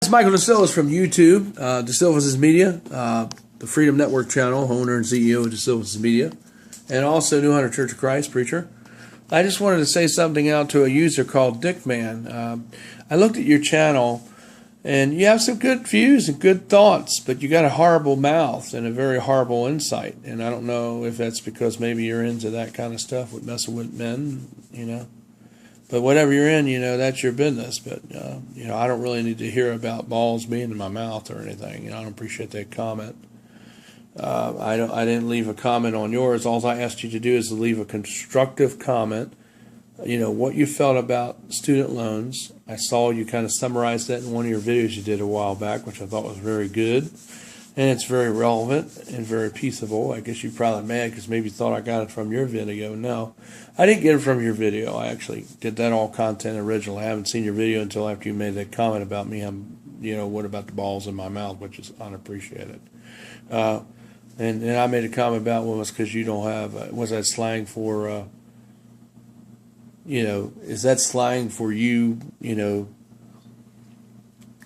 It's Michael DeSilvas from YouTube, DeSilvas Media, the Freedom Network channel, owner and CEO of DeSilvas Media, and also New Hunter Church of Christ preacher. I just wanted to say something out to a user called Dickman. I looked at your channel, and you have some good views and good thoughts, but you got a horrible mouth and a very horrible insight. And I don't know if that's because maybe you're into that kind of stuff with messing with men, But whatever you're in, that's your business. But, I don't really need to hear about balls being in my mouth or anything. I don't appreciate that comment. I didn't leave a comment on yours. All I asked you to do is to leave a constructive comment. What you felt about student loans. I saw you kind of summarized that in one of your videos you did a while back, which I thought was very good. And it's very relevant and very peaceable. I guess you're probably mad because maybe you thought I got it from your video. No, I didn't get it from your video. I actually did that all content original. I haven't seen your video until after you made that comment about me. What about the balls in my mouth, which is unappreciated. And I made a comment about was because you don't have, was that slang for, is that slang for you,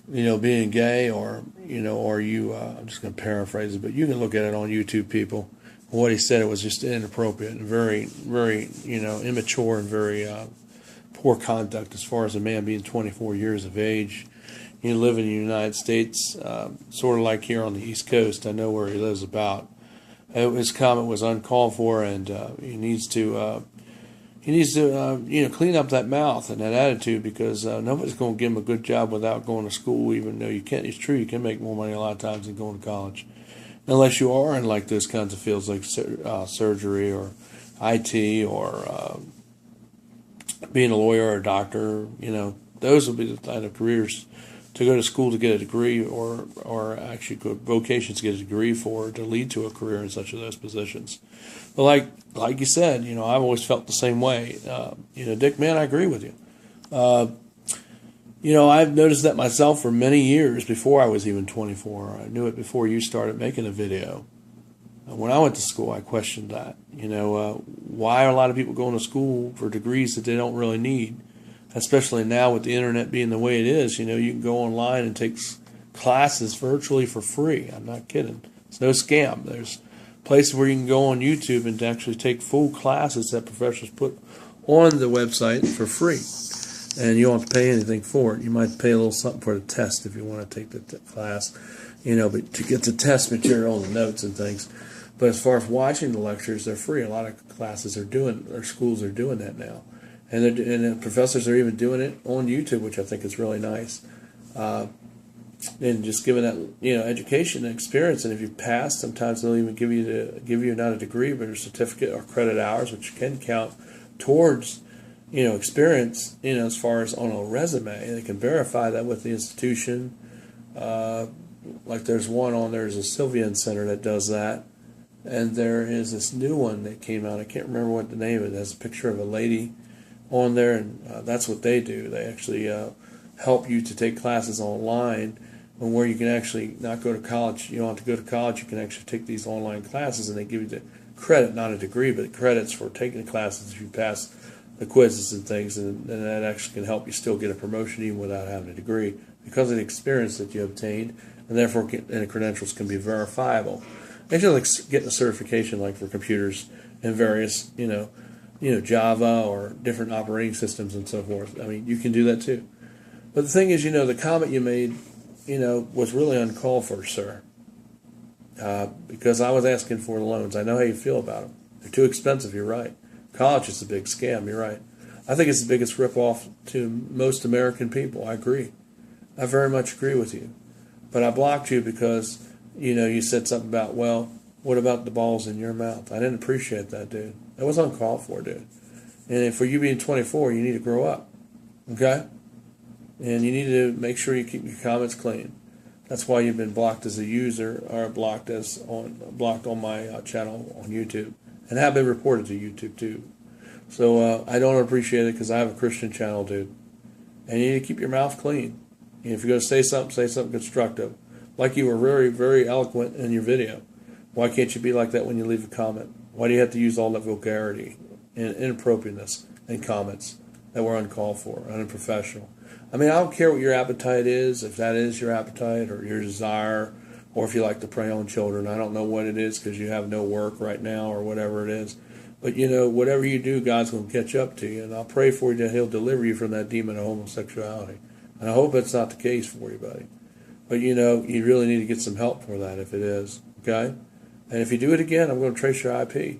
being gay or, or you, I'm just going to paraphrase it, but you can look at it on YouTube, people. What he said, it was just inappropriate and very, very, immature and very poor conduct as far as a man being 24 years of age. You live in the United States, sort of like here on the East Coast. I know where he lives about. His comment was uncalled for, and he needs to clean up that mouth and that attitude because nobody's going to give him a good job without going to school, even though you can't. It's true, you can make more money a lot of times than going to college. Unless you are in like those kinds of fields like surgery or IT or being a lawyer or a doctor, those will be the kind of careers to go to school to get a degree or actually go vocations to get a degree for to lead to a career in such of those positions. But like you said, I've always felt the same way. Dick, man, I agree with you. I've noticed that myself for many years before I was even 24. I knew it before you started making a video. When I went to school, I questioned that. Why are a lot of people going to school for degrees that they don't really need? Especially now with the internet being the way it is, you can go online and take classes virtually for free. I'm not kidding. It's no scam. There's places where you can go on YouTube and actually take full classes that professors put on the website for free. And you don't have to pay anything for it. You might pay a little something for the test if you want to take the class, but to get the test material and the notes and things. But as far as watching the lectures, they're free. A lot of classes or schools are doing that now. And the professors are even doing it on YouTube, which I think is really nice. And just giving that education and experience. And if you pass, sometimes they'll even give you not a degree, but a certificate or credit hours, which can count towards experience. As far as on a resume, and they can verify that with the institution. Like there's one on there's a Sylvian Center that does that, and there is this new one that came out. I can't remember what the name of it. It has a picture of a lady on there, and that's what they do. They actually help you to take classes online, and where you can actually not go to college. You don't have to go to college. You can actually take these online classes, and they give you the credit, not a degree, but credits for taking the classes if you pass the quizzes and things, and that actually can help you still get a promotion even without having a degree because of the experience that you obtained, and therefore the credentials can be verifiable. It's just like getting a certification like for computers and various, Java or different operating systems and so forth. I mean, you can do that too. But the thing is, the comment you made, was really uncalled for, sir. Because I was asking for the loans. I know how you feel about them. They're too expensive, you're right. College is a big scam, you're right. I think it's the biggest ripoff to most American people. I agree. I very much agree with you. But I blocked you because, you said something about, well, what about the balls in your mouth? I didn't appreciate that, dude. That was uncalled for, dude. And for you being 24, you need to grow up, okay? And you need to make sure you keep your comments clean. That's why you've been blocked as a user, or blocked on my channel on YouTube, and have been reported to YouTube too. So I don't appreciate it because I have a Christian channel, dude. And you need to keep your mouth clean. And if you're going to say something constructive. Like you were very, very eloquent in your video. Why can't you be like that when you leave a comment? Why do you have to use all that vulgarity and inappropriateness in comments that were uncalled for, unprofessional? I mean, I don't care what your appetite is, if that is your appetite or your desire, or if you like to prey on children. I don't know what it is because you have no work right now or whatever it is. But, whatever you do, God's going to catch up to you. And I'll pray for you that He'll deliver you from that demon of homosexuality. And I hope that's not the case for you, buddy. But, you really need to get some help for that if it is, okay? And if you do it again, I'm going to trace your IP.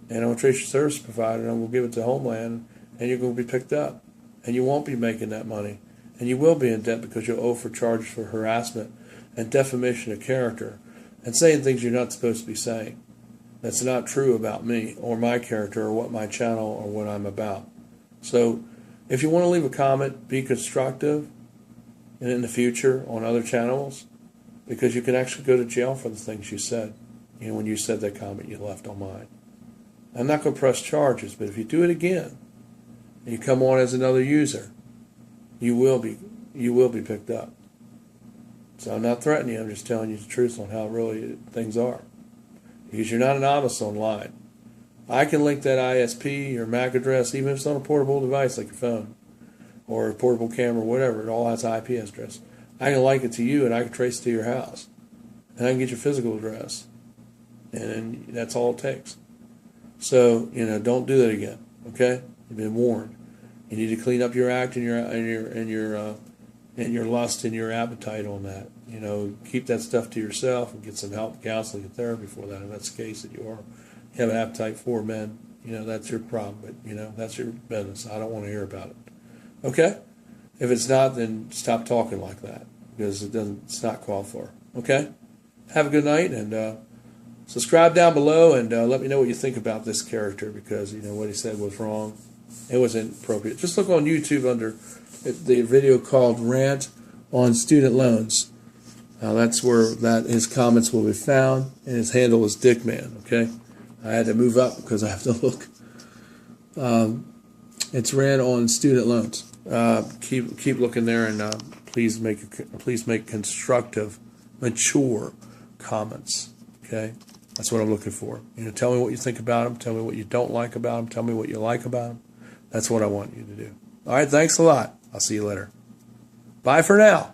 And I'm going to trace your service provider, and I'm going to give it to Homeland, and you're going to be picked up. And you won't be making that money. And you will be in debt because you'll owe for charges for harassment and defamation of character and saying things you're not supposed to be saying. That's not true about me or my character or what my channel or what I'm about. So if you want to leave a comment, be constructive and in the future on other channels, because you can actually go to jail for the things you said. When you said that comment you left on mine. I'm not going to press charges, but if you do it again and you come on as another user, you will be picked up. So I'm not threatening you. I'm just telling you the truth on how really things are. Because you're not anonymous online. I can link that ISP or MAC address, even if it's on a portable device like your phone or a portable camera, whatever. It all has an IP address. I can link it to you, and I can trace it to your house. And I can get your physical address. And that's all it takes. So, don't do that again, okay? You've been warned. You need to clean up your act and your lust and your appetite on that. Keep that stuff to yourself and get some help, counseling, and therapy for that. If that's the case that you have an appetite for men, that's your problem. But that's your business. I don't want to hear about it. Okay? If it's not, then stop talking like that because it's not called for. Okay? Have a good night and subscribe down below and let me know what you think about this character because what he said was wrong. It wasn't appropriate. Just look on YouTube under the video called Rant on Student Loans. That's where his comments will be found, and his handle is Dickman. Okay, I had to move up because I have to look. It's Rant on Student Loans. Keep looking there, and please make constructive, mature comments. Okay, that's what I'm looking for. Tell me what you think about him. Tell me what you don't like about him. Tell me what you like about him. That's what I want you to do. All right, thanks a lot. I'll see you later. Bye for now.